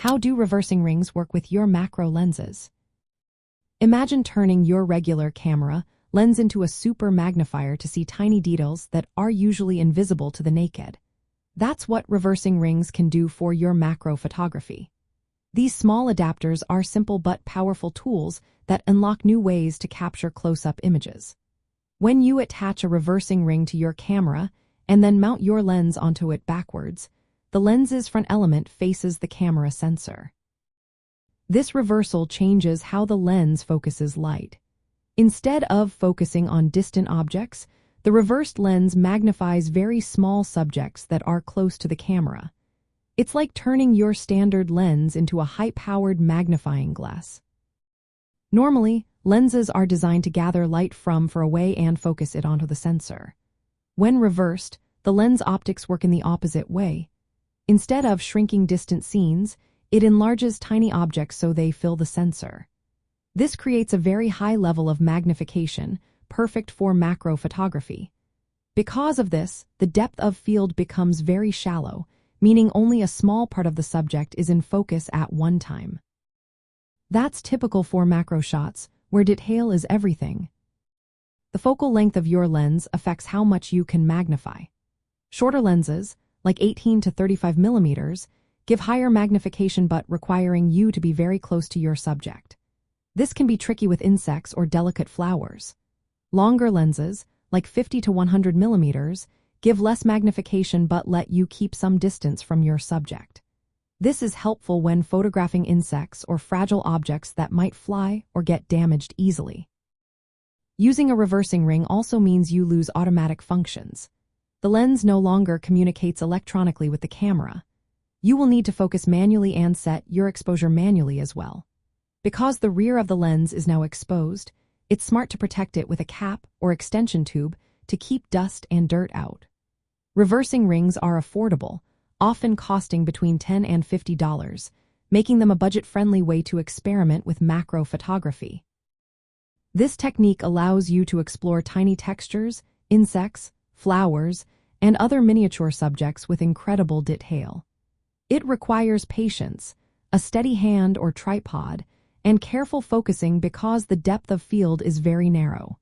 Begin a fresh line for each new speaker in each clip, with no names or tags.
How do reversing rings work with your macro lenses? Imagine turning your regular camera lens into a super magnifier to see tiny details that are usually invisible to the naked. That's what reversing rings can do for your macro photography. These small adapters are simple but powerful tools that unlock new ways to capture close-up images. When you attach a reversing ring to your camera and then mount your lens onto it backwards, the lens's front element faces the camera sensor. This reversal changes how the lens focuses light. Instead of focusing on distant objects, the reversed lens magnifies very small subjects that are close to the camera. It's like turning your standard lens into a high-powered magnifying glass. Normally, lenses are designed to gather light from far away and focus it onto the sensor. When reversed, the lens optics work in the opposite way. Instead of shrinking distant scenes, it enlarges tiny objects so they fill the sensor. This creates a very high level of magnification, perfect for macro photography. Because of this, the depth of field becomes very shallow, meaning only a small part of the subject is in focus at one time. That's typical for macro shots, where detail is everything. The focal length of your lens affects how much you can magnify. Shorter lenses, like 18 to 35 millimeters, give higher magnification but requiring you to be very close to your subject. This can be tricky with insects or delicate flowers. Longer lenses, like 50 to 100 millimeters, give less magnification but let you keep some distance from your subject. This is helpful when photographing insects or fragile objects that might fly or get damaged easily. Using a reversing ring also means you lose automatic functions. The lens no longer communicates electronically with the camera. You will need to focus manually and set your exposure manually as well. Because the rear of the lens is now exposed, it's smart to protect it with a cap or extension tube to keep dust and dirt out. Reversing rings are affordable, often costing between $10 and $50, making them a budget-friendly way to experiment with macro photography. This technique allows you to explore tiny textures, insects, flowers, and other miniature subjects with incredible detail. It requires patience, a steady hand or tripod, and careful focusing because the depth of field is very narrow.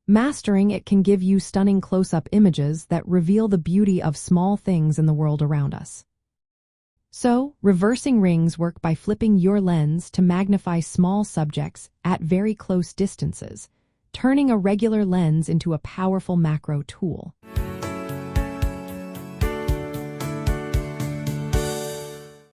Mastering it can give you stunning close-up images that reveal the beauty of small things in the world around us. So, reversing rings work by flipping your lens to magnify small subjects at very close distances, turning a regular lens into a powerful macro tool.